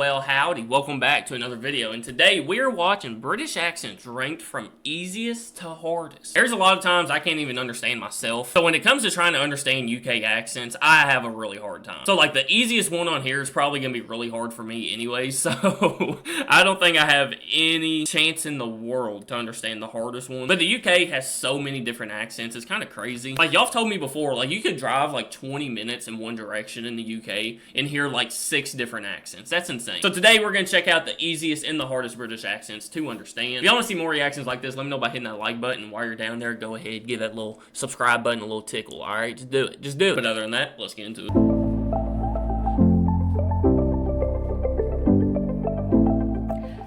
Well, howdy, welcome back to another video, and today we're watching British accents ranked from easiest to hardest. There's a lot of times I can't even understand myself, so when it comes to trying to understand UK accents, I have a really hard time. So like the easiest one on here is probably gonna be really hard for me anyway, so I don't think I have any chance in the world to understand the hardest one. But the UK has so many different accents, it's kind of crazy. Like y'all have told me before, like you could drive like 20 minutes in one direction in the UK and hear like 6 different accents. That's insane. So today we're going to check out the easiest and the hardest British accents to understand. If y'all want to see more reactions like this, let me know by hitting that like button. And while you're down there, go ahead, give that little subscribe button a little tickle, alright? Just do it. Just do it. But other than that, let's get into it.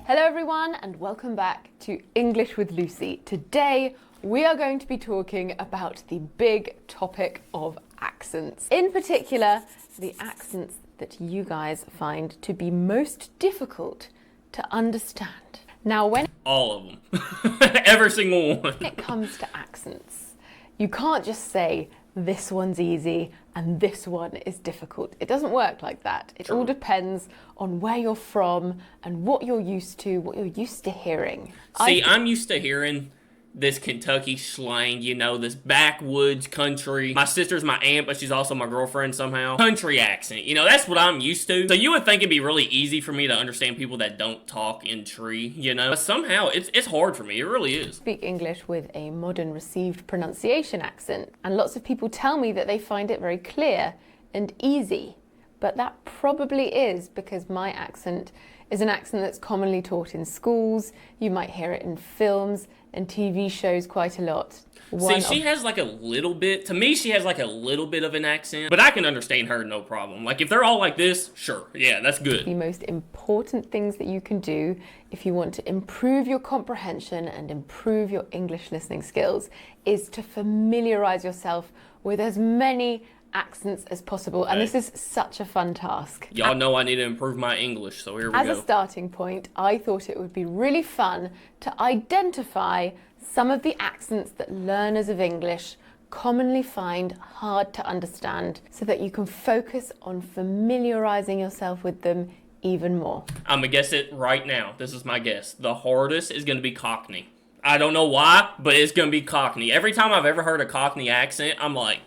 Hello everyone and welcome back to English with Lucy. Today we are going to be talking about the big topic of accents. In particular, the accents that you guys find to be most difficult to understand. Now when all of them. Every single one. When it comes to accents, you can't just say this one's easy and this one is difficult. It doesn't work like that. It all depends on where you're from and what you're used to hearing. See, I'm used to hearing this Kentucky slang, you know, this backwoods country. My sister's my aunt, but she's also my girlfriend somehow. Country accent, you know, that's what I'm used to. So you would think it'd be really easy for me to understand people that don't talk in tree, you know? But somehow, it's hard for me, it really is. Speak English with a modern received pronunciation accent, and lots of people tell me that they find it very clear and easy. But that probably is because my accent is an accent that's commonly taught in schools. You might hear it in films and TV shows quite a lot. See, she has like a little bit, to me she has like a little bit of an accent, but I can understand her no problem. Like if they're all like this, sure, yeah, that's good. The most important things that you can do if you want to improve your comprehension and improve your English listening skills is to familiarize yourself with as many accents as possible, and this is such a fun task. Y'all know I need to improve my English, so here we go. As a starting point, I thought it would be really fun to identify some of the accents that learners of English commonly find hard to understand so that you can focus on familiarizing yourself with them even more. I'm gonna guess it right now. This is my guess. The hardest is gonna be Cockney. I don't know why, but it's gonna be Cockney. Every time I've ever heard a Cockney accent, I'm like,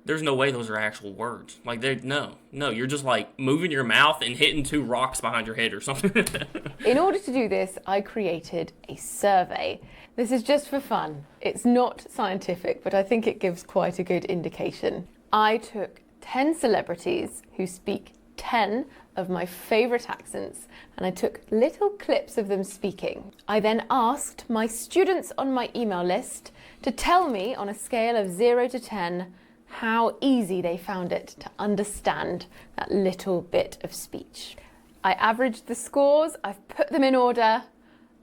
there's no way those are actual words. Like, no, you're just like moving your mouth and hitting 2 rocks behind your head or something. In order to do this, I created a survey. This is just for fun. It's not scientific, but I think it gives quite a good indication. I took 10 celebrities who speak 10 of my favorite accents, and I took little clips of them speaking. I then asked my students on my email list to tell me on a scale of 0 to 10 how easy they found it to understand that little bit of speech. I averaged the scores, I've put them in order,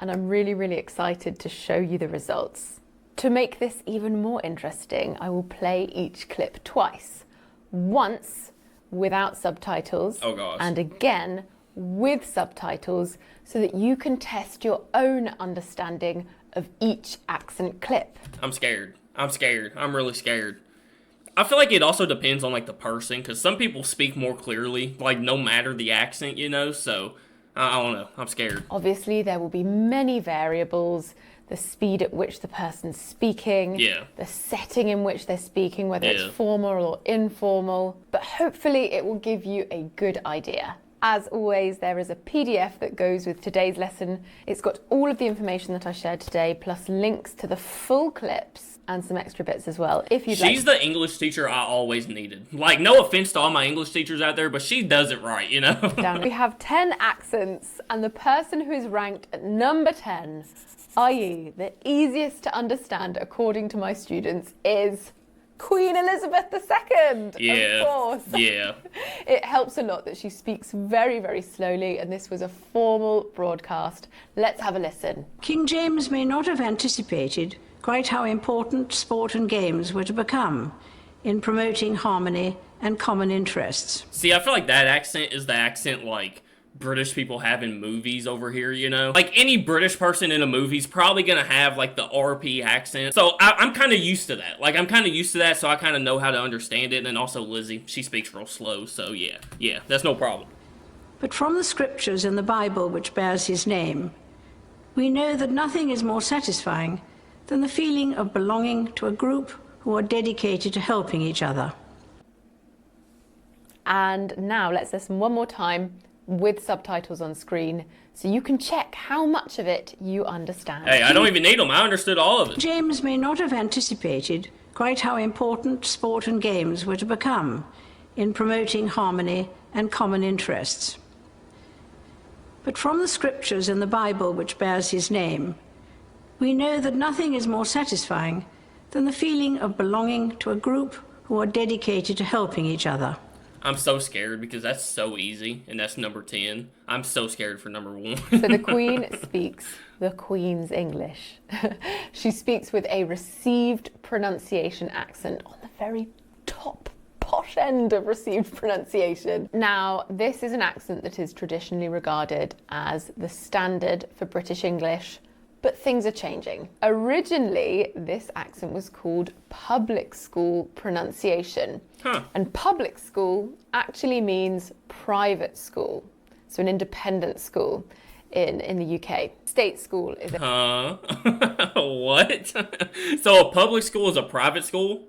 and I'm really, really excited to show you the results. To make this even more interesting, I will play each clip twice. Once without subtitles, and again with subtitles, so that you can test your own understanding of each accent clip. I'm scared. I'm really scared. I feel like it also depends on like the person, because some people speak more clearly, like no matter the accent, you know, so I don't know, I'm scared. Obviously there will be many variables, the speed at which the person's speaking, the setting in which they're speaking, whether it's formal or informal, but hopefully it will give you a good idea. As always, there is a PDF that goes with today's lesson. It's got all of the information that I shared today, plus links to the full clips and some extra bits as well. If you'd She's the English teacher I always needed. Like, no offense to all my English teachers out there, but she does it right, you know? We have 10 accents, and the person who is ranked at number 10, i.e. the easiest to understand according to my students, is Queen Elizabeth II, of course. Yeah. It helps a lot that she speaks very, very slowly, and this was a formal broadcast. Let's have a listen. King James may not have anticipated quite how important sport and games were to become in promoting harmony and common interests. See, I feel like that accent is the accent like British people have in movies over here, you know? Like, any British person in a movie's probably gonna have, like, the RP accent. So, I'm kind of used to that. Like, I'm kind of used to that, so I kind of know how to understand it. And then also Lizzie, she speaks real slow, so yeah, that's no problem. But from the scriptures in the Bible which bears his name, we know that nothing is more satisfying than the feeling of belonging to a group who are dedicated to helping each other. And now let's listen one more time with subtitles on screen so you can check how much of it you understand. Hey, I don't even need them. I understood all of it. James may not have anticipated quite how important sport and games were to become in promoting harmony and common interests. But from the scriptures in the Bible which bears his name, we know that nothing is more satisfying than the feeling of belonging to a group who are dedicated to helping each other. I'm so scared because that's so easy, and that's number 10. I'm so scared for number 1. So the Queen speaks the Queen's English. She speaks with a received pronunciation accent on the very top posh end of received pronunciation. Now, this is an accent that is traditionally regarded as the standard for British English, but things are changing. Originally, this accent was called public school pronunciation. And public school actually means private school, so an independent school in the UK. State school is a... What? So a public school is a private school?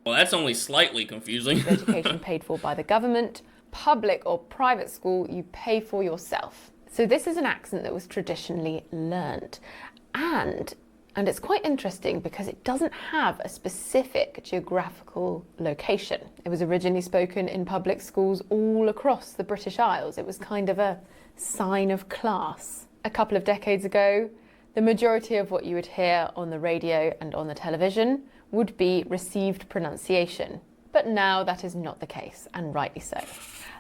Well, that's only slightly confusing. Education paid for by the government. Public or private school, you pay for yourself. So this is an accent that was traditionally learnt. And it's quite interesting because it doesn't have a specific geographical location. It was originally spoken in public schools all across the British Isles. It was kind of a sign of class. A couple of decades ago, the majority of what you would hear on the radio and on the television would be received pronunciation. But now that is not the case, and rightly so.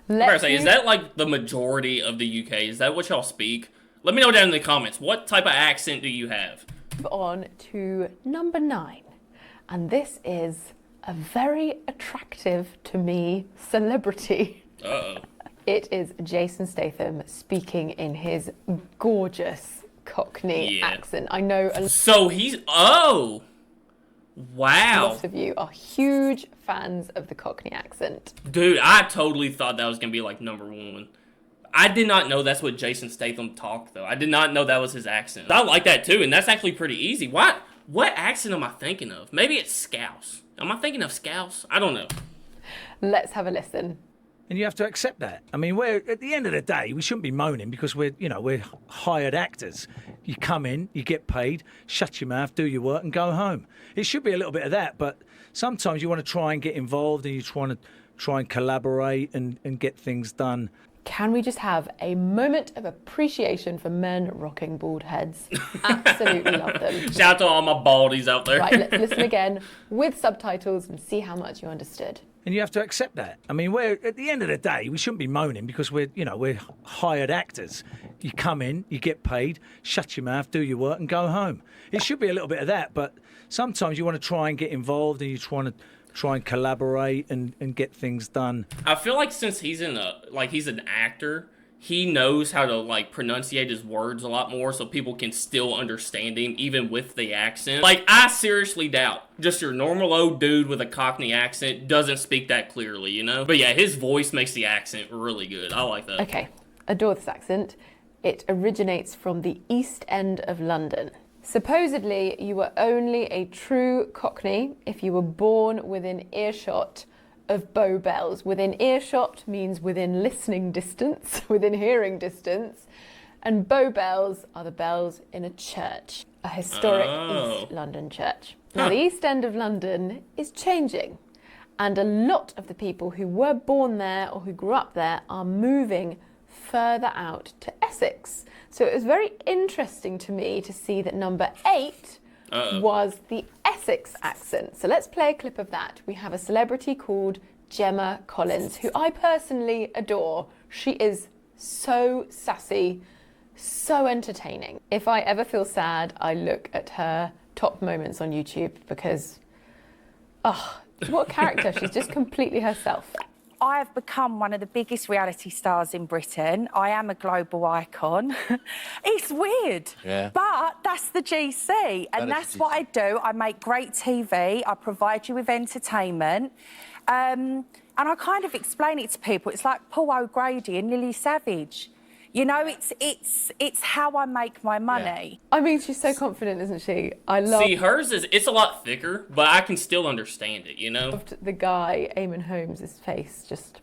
Is that like the majority of the UK? Is that what y'all speak? Let me know down in the comments. What type of accent do you have? On to number 9. And this is a very attractive to me celebrity. Uh-oh. It is Jason Statham speaking in his gorgeous Cockney accent. I know So he's... Oh! Wow. Lots of you are huge fans of the Cockney accent. Dude, I totally thought that was going to be like number 1. I did not know that's what Jason Statham talked, though. I did not know that was his accent. I like that, too, and that's actually pretty easy. What accent am I thinking of? Maybe it's Scouse. Am I thinking of Scouse? I don't know. Let's have a listen. And you have to accept that. I mean, at the end of the day, we shouldn't be moaning because we're hired actors. You come in, you get paid, shut your mouth, do your work, and go home. It should be a little bit of that, but sometimes you want to try and get involved and you want to try and collaborate and get things done. Can we just have a moment of appreciation for men rocking bald heads? Absolutely love them. Shout out to all my baldies out there. Right, let's listen again with subtitles and see how much you understood. And you have to accept that. I mean, at the end of the day, we shouldn't be moaning because we're hired actors. You come in, you get paid, shut your mouth, do your work, and go home. It should be a little bit of that, but sometimes you want to try and get involved and you want to try and collaborate and get things done. I feel like since he's he's an actor, he knows how to pronunciate his words a lot more so people can still understand him even with the accent. I seriously doubt just your normal old dude with a Cockney accent doesn't speak that clearly, you know? But yeah, his voice makes the accent really good. I like that. Okay, adore this accent. It originates from the East End of London. Supposedly, you were only a true Cockney if you were born within earshot of Bow bells. Within earshot means within listening distance, within hearing distance. And Bow bells are the bells in a church, a historic East London church. Now, the East End of London is changing. And a lot of the people who were born there or who grew up there are moving further out to Essex. So it was very interesting to me to see that number 8 was the Essex accent. So let's play a clip of that. We have a celebrity called Gemma Collins, who I personally adore. She is so sassy, so entertaining. If I ever feel sad, I look at her top moments on YouTube because, what a character. She's just completely herself. I have become one of the biggest reality stars in Britain. I am a global icon. It's weird, but that's the GC, and that's what I do. I make great TV, I provide you with entertainment, And I kind of explain it to people. It's like Paul O'Grady and Lily Savage. You know, it's how I make my money. I mean, she's so confident, isn't she? I love. See, hers it's a lot thicker, but I can still understand it, you know? Loved the guy, Eamon Holmes' face, just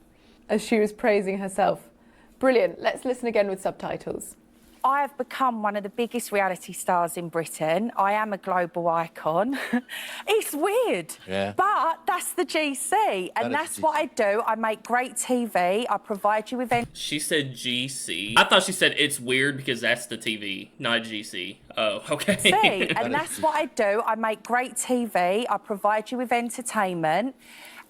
as she was praising herself. Brilliant. Let's listen again with subtitles. I have become one of the biggest reality stars in Britain. I am a global icon. It's weird, but that's the GC, and that's what I do. I make great TV. I provide you with... She said GC. I thought she said it's weird because that's the TV, not GC. Oh, okay. See, and that's what I do. I make great TV. I provide you with entertainment.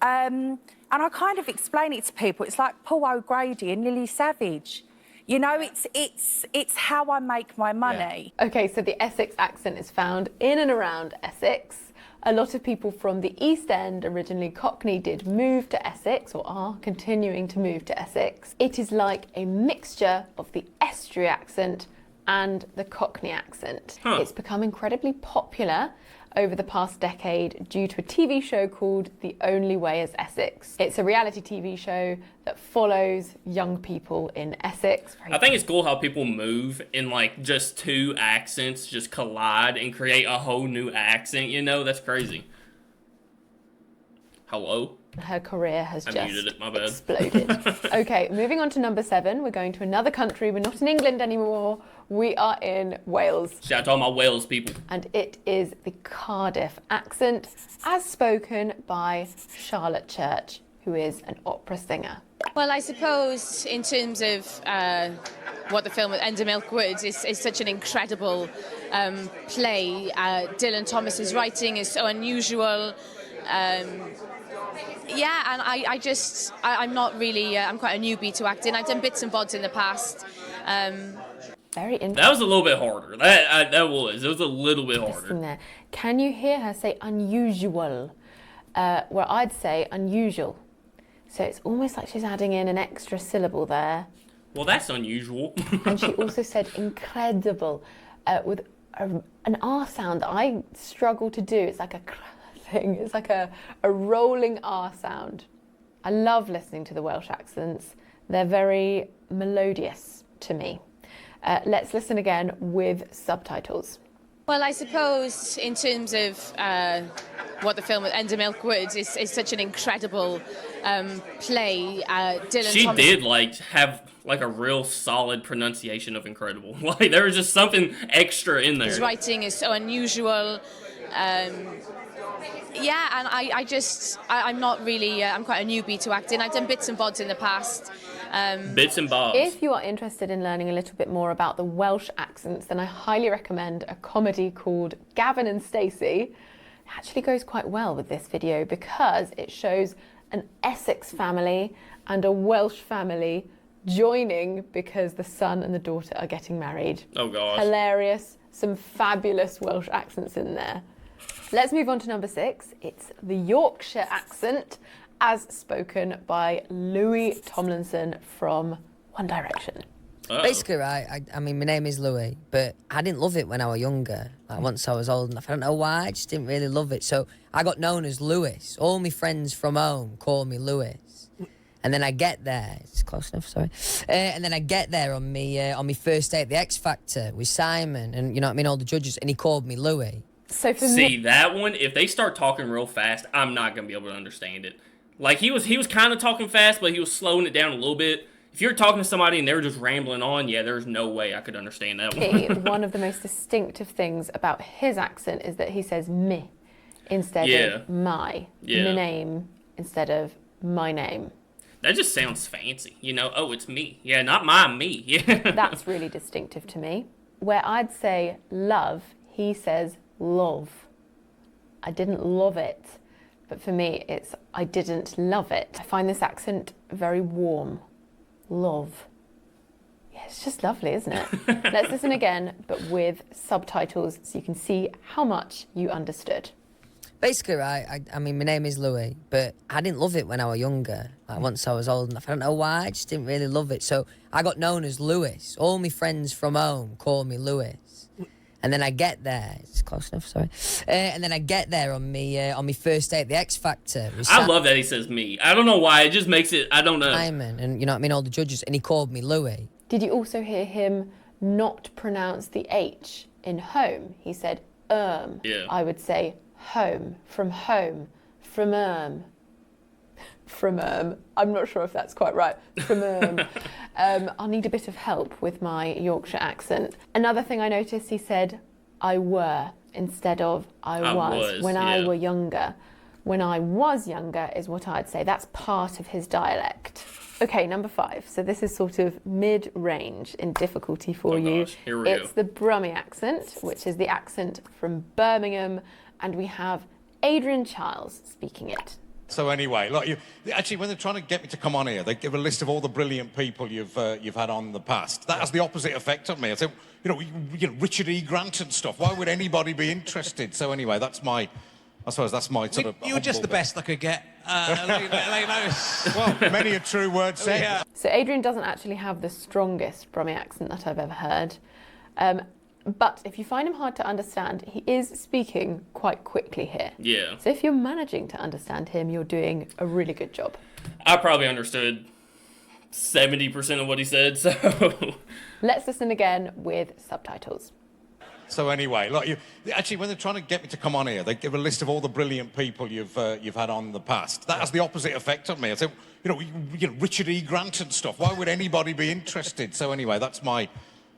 And I kind of explain it to people. It's like Paul O'Grady and Lily Savage. You know, it's how I make my money. Okay, so the Essex accent is found in and around Essex. A lot of people from the East End, originally Cockney, did move to Essex or are continuing to move to Essex. It is like a mixture of the estuary accent and the Cockney accent. It's become incredibly popular over the past decade due to a TV show called The Only Way is Essex. It's a reality TV show that follows young people in Essex. I think it's cool how people move and like just two accents just collide and create a whole new accent, you know? That's crazy. Hello? Her career has I just muted it, my bad. exploded. Okay, moving on to number 7. We're going to another country. We're not in England anymore. We are in Wales. Shout out to all my Wales people. And it is the Cardiff accent, as spoken by Charlotte Church, who is an opera singer. Well, I suppose in terms of what the film End of Milk Woods is such an incredible play. Dylan Thomas's writing is so unusual. Yeah, and I'm not really, I'm quite a newbie to acting. I've done bits and bobs in the past. Very interesting. That was a little bit harder. It was a little bit harder. There. Can you hear her say unusual? Where I'd say unusual. So it's almost like she's adding in an extra syllable there. Well, that's unusual. And she also said incredible with an R sound that I struggle to do. It's like a thing. It's like a rolling R sound. I love listening to the Welsh accents. They're very melodious to me. Let's listen again with subtitles. Well, I suppose in terms of what the film End of Milk Woods is such an incredible play. She did have a real solid pronunciation of incredible. Like there was just something extra in there. His writing is so unusual. Yeah, and I'm not really, I'm quite a newbie to acting. I've done bits and bobs in the past. Bits and bobs. If you are interested in learning a little bit more about the Welsh accents, then I highly recommend a comedy called Gavin and Stacey. It actually goes quite well with this video because it shows an Essex family and a Welsh family joining because the son and the daughter are getting married. Oh gosh. Hilarious. Some fabulous Welsh accents in there. Let's move on to number 6. It's the Yorkshire accent, as spoken by Louis Tomlinson from One Direction. Uh-oh. Basically, right, I mean, my name is Louis, but I didn't love it when I was younger. Like, once I was old enough, I don't know why, I just didn't really love it. So I got known as Lewis. All my friends from home call me Lewis. And then I get there, it's close enough, sorry. And then I get there on my first day at the X Factor with Simon and, you know what I mean, all the judges, and he called me Louis. So for See, that one, if they start talking real fast, I'm not going to be able to understand it. Like, he was kind of talking fast, but he was slowing it down a little bit. If you're talking to somebody and they were just rambling on, yeah, there's no way I could understand that one. One of the most distinctive things about his accent is that he says me instead of my. Yeah. Name instead of my name. That just sounds fancy, you know? Oh, it's me. Yeah, not my me. Yeah. That's really distinctive to me. Where I'd say love, he says love. I didn't love it. But for me, it's I didn't love it. I find this accent very warm. Love. Yeah, it's just lovely, isn't it? Let's listen again, but with subtitles so you can see how much you understood. Basically, right, I mean, my name is Louis, but I didn't love it when I was younger. Like, once I was old enough, I don't know why, I just didn't really love it. So I got known as Lewis. All my friends from home call me Lewis. And then I get there. It's close enough, sorry. And then I get there on me first day at the X Factor. I love that he says me. I don't know why. It just makes it, I don't know. Simon, and you know what I mean, all the judges, and he called me Louis. Did you also hear him not pronounce the H in home? He said Yeah. I would say home, from home, from I'm not sure if that's quite right. From I'll need a bit of help with my Yorkshire accent. Another thing I noticed, he said I were instead of I was. When I were younger. When I was younger is what I'd say. That's part of his dialect. Okay, number 5. So this is sort of mid-range in difficulty for you. Gosh, here we go. It's the Brummie accent, which is the accent from Birmingham, and we have Adrian Chiles speaking it. So anyway, look, actually, when they're trying to get me to come on here, they give a list of all the brilliant people you've had on in the past. That has the opposite effect on me. I say, you know, Richard E. Grant and stuff. Why would anybody be interested? So anyway, I suppose that's my sort of... You were just the best I could get. Well, many a true word said. Yeah. So Adrian doesn't actually have the strongest Brummie accent that I've ever heard. But if you find him hard to understand, he is speaking quite quickly here. Yeah. So if you're managing to understand him, you're doing a really good job. I probably understood 70% of what he said, so... Let's listen again with subtitles. So anyway, look, actually, when they're trying to get me to come on here, they give a list of all the brilliant people you've had on in the past. That has the opposite effect on me. I say, you know, Richard E. Grant and stuff. Why would anybody be interested? So anyway,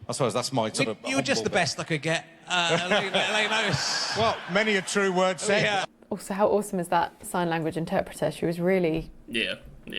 I suppose that's my sort of... You were just the best I could get. Well, many a true word said. Yeah. Also, how awesome is that sign language interpreter? She was really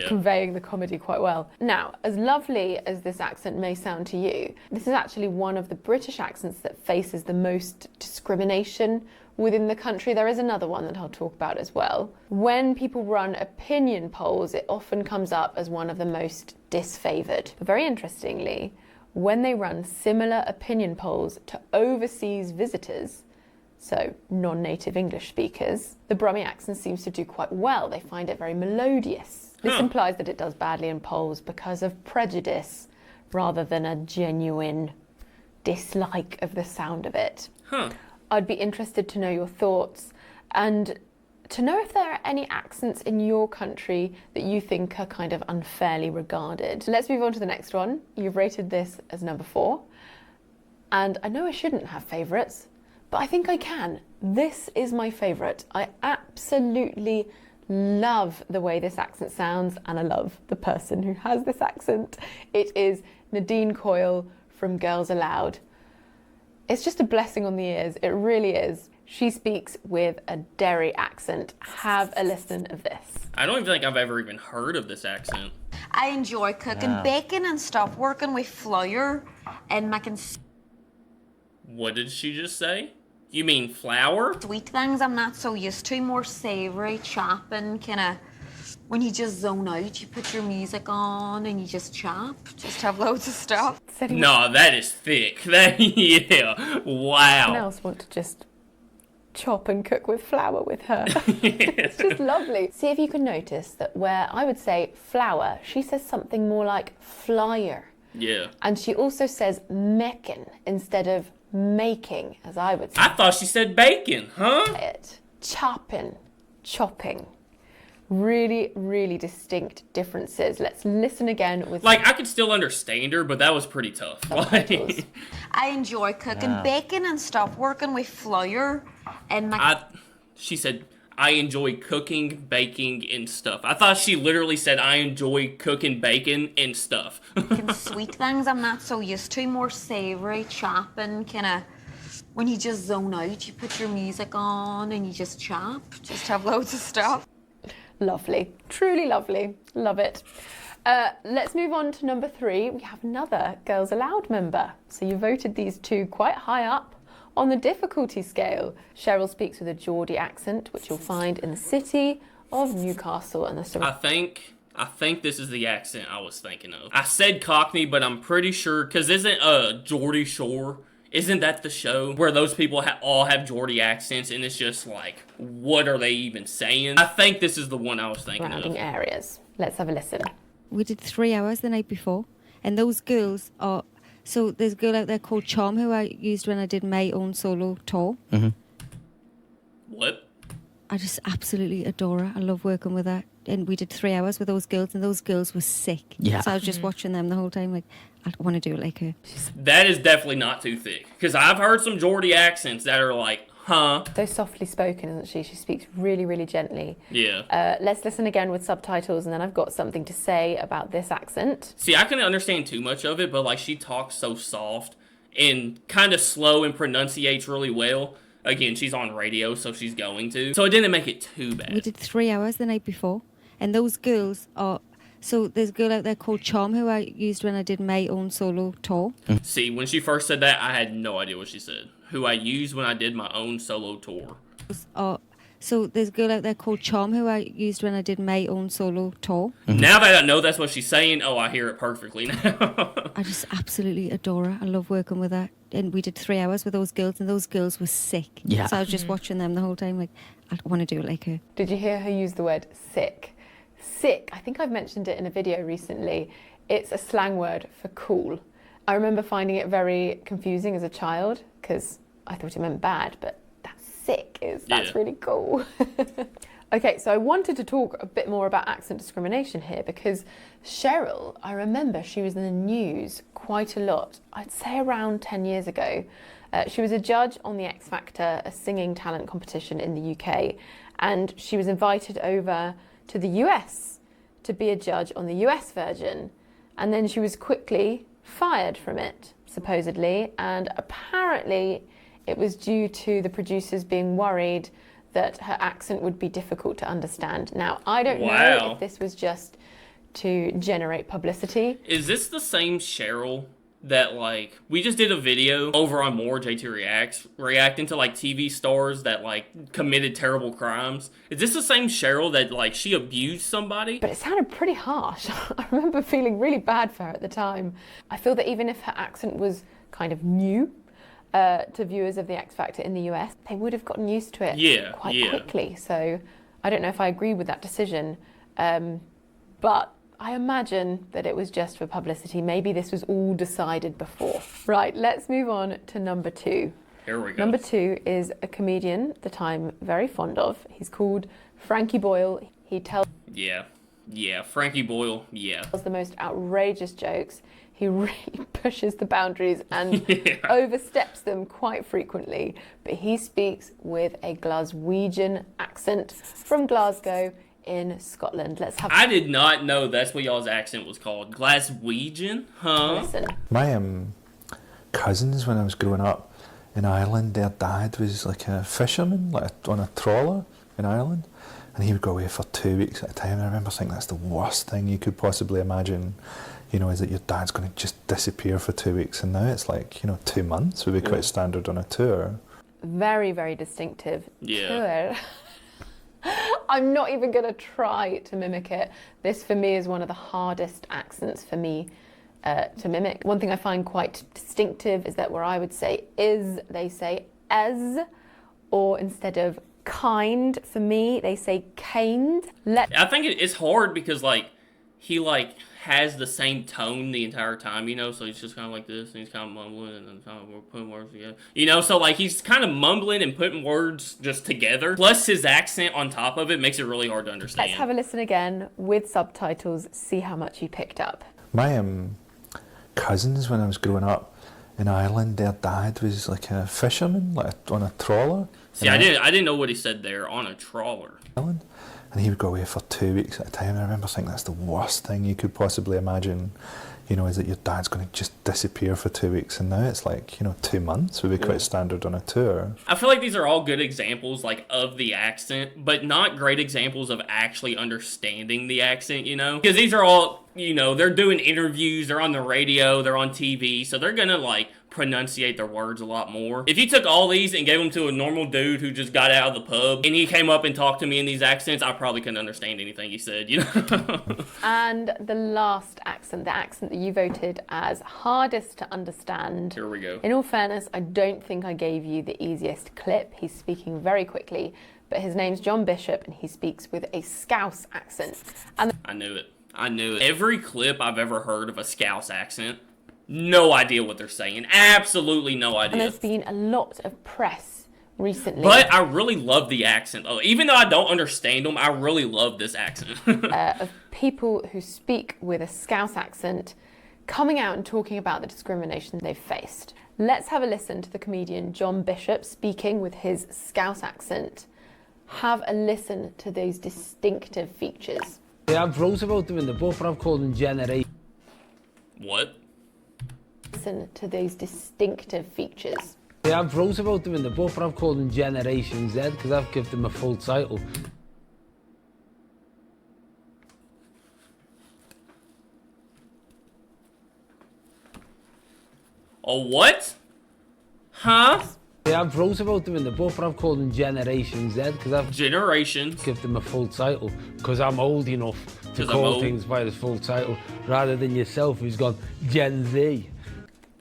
conveying the comedy quite well. Now, as lovely as this accent may sound to you, this is actually one of the British accents that faces the most discrimination within the country. There is another one that I'll talk about as well. When people run opinion polls, it often comes up as one of the most disfavoured. But very interestingly, when they run similar opinion polls to overseas visitors, so non-native English speakers, the Brummie accent seems to do quite well. They find it very melodious. This implies that it does badly in polls because of prejudice rather than a genuine dislike of the sound of it. I'd be interested to know your thoughts and to know if there are any accents in your country that you think are kind of unfairly regarded. Let's move on to the next one. You've rated this as number 4. And I know I shouldn't have favourites, but I think I can. This is my favourite. I absolutely love the way this accent sounds, and I love the person who has this accent. It is Nadine Coyle from Girls Aloud. It's just a blessing on the ears. It really is. She speaks with a Derry accent. Have a listen of this. I don't even think I've ever even heard of this accent. I enjoy cooking bacon and stuff, working with flour and making What did she just say? You mean flour? sweet things I'm not so used to, more savoury, chopping, kind of... When you just zone out, you put your music on and you just chop. Just have loads of stuff. No, that is thick. Yeah, wow. Someone else want to just chop and cook with flour with her. It's just lovely. See if you can notice that where I would say flour, she says something more like flyer. Yeah. And she also says meckin instead of making, as I would say. I thought she said bacon, huh? It. Chopping, chopping. Really, really distinct differences. Let's listen again with... Like, I could still understand her, but that was pretty tough. Like, I enjoy cooking bacon and stuff, working with flour and she said, I enjoy cooking, baking, and stuff. I thought she literally said, I enjoy cooking bacon and stuff. making sweet things I'm not so used to, more savoury, chopping, kind of... When you just zone out, you put your music on and you just chop. Just have loads of stuff. Lovely. Truly lovely. Love it. Let's move on to number 3. We have another Girls Aloud member. So you voted these two quite high up on the difficulty scale. Cheryl speaks with a Geordie accent, which you'll find in the city of Newcastle and the I think this is the accent I was thinking of. I said Cockney, but I'm pretty sure, because isn't Geordie Shore, isn't that the show where those people all have Geordie accents and it's just like, what are they even saying? I think this is the one I was thinking surrounding of. areas. Let's have a listen. We did 3 hours the night before, and those girls are So there's a girl out there called Charm who I used when I did my own solo tour. What? I just absolutely adore her. I love working with her. And we did 3 hours with those girls, and those girls were sick. Yeah. So I was just watching them the whole time, like, I want to do it like her. That is definitely not too thick. Because I've heard some Geordie accents that are like, huh? So softly spoken, isn't she? She speaks really, really gently. Yeah. Let's listen again with subtitles, and then I've got something to say about this accent. See, I couldn't understand too much of it, but like she talks so soft and kind of slow and pronunciates really well. Again, she's on radio, so she's going to. So it didn't make it too bad. We did 3 hours the night before, and those girls are... So there's a girl out there called Charm who I used when I did my own solo tour. See, when she first said that, I had no idea what she said. Who I used when I did my own solo tour. So there's a girl out there called Charm who I used when I did my own solo tour. Now that I know that's what she's saying, oh, I hear it perfectly now. I just absolutely adore her. I love working with her. And we did 3 hours with those girls, and those girls were sick. Yeah. So I was just watching them the whole time, like, I want to do it like her. Did you hear her use the word sick? Sick, I think I've mentioned it in a video recently. It's a slang word for cool. I remember finding it very confusing as a child because I thought it meant bad, but that's sick that's really cool. Okay, so I wanted to talk a bit more about accent discrimination here because Cheryl, I remember she was in the news quite a lot. I'd say around 10 years ago. She was a judge on the X Factor, a singing talent competition in the UK, and she was invited over to the US to be a judge on the US version, and then she was quickly fired from it, supposedly, and apparently it was due to the producers being worried that her accent would be difficult to understand. Now, I don't know if this was just to generate publicity. Is this the same Cheryl that, like, we just did a video over on more JTReacts reacting to, like, TV stars that, like, committed terrible crimes? Is this the same Cheryl that, like, she abused somebody? But it sounded pretty harsh. I remember feeling really bad for her at the time. I feel that even if her accent was kind of new to viewers of the X Factor in the US, they would have gotten used to it quite quickly. So I don't know if I agree with that decision, but I imagine that it was just for publicity. Maybe this was all decided before. Right, let's move on to number 2. Here we go. Number 2 is a comedian that I'm very fond of. He's called Frankie Boyle. He tells Frankie Boyle, the most outrageous jokes. He really pushes the boundaries and oversteps them quite frequently. But he speaks with a Glaswegian accent from Glasgow in Scotland. Let's have. I did not know that's what y'all's accent was called. Glaswegian? Huh? Listen. My cousins, when I was growing up in Ireland, their dad was like a fisherman, like on a trawler in Ireland, and he would go away for 2 weeks at a time. And I remember thinking that's the worst thing you could possibly imagine, you know, is that your dad's going to just disappear for 2 weeks. And now it's like, you know, 2 months would be quite standard on a tour. Very, very distinctive tour. I'm not even going to try to mimic it. This, for me, is one of the hardest accents for me to mimic. One thing I find quite distinctive is that where I would say is, they say as, or instead of kind, for me, they say kind. I think it's hard because, like, he, like, has the same tone the entire time, you know, so he's just kind of like this, and he's kind of mumbling, and then kind of putting words together. You know, so, like, he's kind of mumbling and putting words just together. Plus, his accent on top of it makes it really hard to understand. Let's have a listen again with subtitles, see how much you picked up. My cousins, when I was growing up in Ireland, their dad was like a fisherman, like on a trawler. See, I didn't know what he said there, on a trawler. And he would go away for 2 weeks at a time. And I remember thinking that's the worst thing you could possibly imagine, you know, is that your dad's going to just disappear for 2 weeks. And now it's like, you know, 2 months would be quite standard on a tour. I feel like these are all good examples, like, of the accent, but not great examples of actually understanding the accent, you know? Because these are all, you know, they're doing interviews, they're on the radio, they're on TV, so they're gonna, like, pronunciate their words a lot more. If you took all these and gave them to a normal dude who just got out of the pub and he came up and talked to me in these accents, I probably couldn't understand anything he said, you know? And the last accent, the accent that you voted as hardest to understand. Here we go. In all fairness, I don't think I gave you the easiest clip. He's speaking very quickly, but his name's John Bishop and he speaks with a Scouse accent. And I knew it. Every clip I've ever heard of a Scouse accent No idea what they're saying. Absolutely no And idea. there's been a lot of press recently. But I really love the accent. Even though I don't understand them, I really love this accent. Of people who speak with a Scouse accent coming out and talking about the discrimination they've faced. Let's have a listen to the comedian John Bishop speaking with his Scouse accent. Have a listen to those distinctive features. Yeah, I've wrote about them in the book, but I've called them generation. What? Listen to those distinctive features. Yeah, I've wrote about them in the book, but I've called them Generation Z because I've given them a full title. A what? Huh? Yeah, I've wrote about them in the book, but I've called them Generation Z because I've Generations. Give them a full title because I'm old enough to 'Cause I'm call old. things by the full title rather than yourself who's gone Gen Z.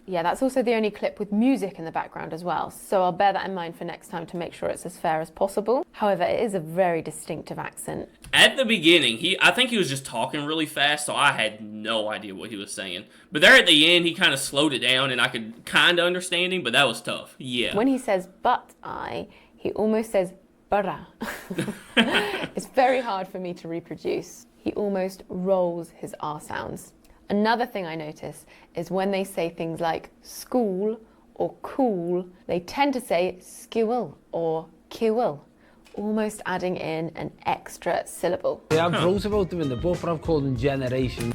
Yeah, that's also the only clip with music in the background as well, so I'll bear that in mind for next time to make sure it's as fair as possible. However, it is a very distinctive accent. At the beginning, I think he was just talking really fast, so I had no idea what he was saying. But there at the end, he kind of slowed it down, and I could kind of understand him, but that was tough. Yeah. When he says "but I," he almost says "bura." It's very hard for me to reproduce. He almost rolls his R sounds. Another thing I notice is when they say things like school or cool, they tend to say skewel or kiwil, almost adding in an extra syllable. Yeah, I've wrote about them in the book, but I've called them Generation.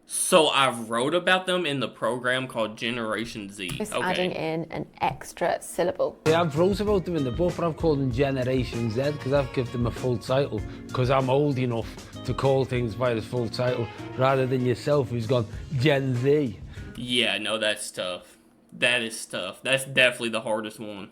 So I've wrote about them in the program called Generation Z. Just Okay. adding in an extra syllable. Yeah, I've wrote about them in the book, but I've called them Generation Z because I've given them a full title because I'm old enough to call things by the full title rather than yourself who's gone Gen Z. Yeah, no, that's tough. That is tough. That's definitely the hardest one.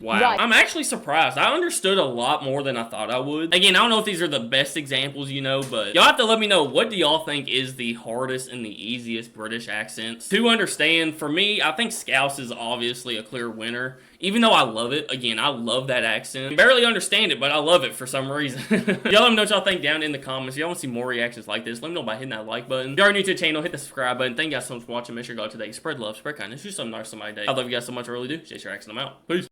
Wow. Right. I'm actually surprised. I understood a lot more than I thought I would. Again, I don't know if these are the best examples, you know, but y'all have to let me know, what do y'all think is the hardest and the easiest British accents to understand? For me, I think Scouse is obviously a clear winner. Even though I love it, again, I love that accent. Barely understand it, but I love it for some reason. Y'all let me know what y'all think down in the comments. If y'all want to see more reactions like this, let me know by hitting that like button. If you are new to the channel, hit the subscribe button. Thank you guys so much for watching. Make sure you go out today, spread love, spread kindness, do something nice somebody day. I love you guys so much, I really do. JTReacts, and I'm out. Peace.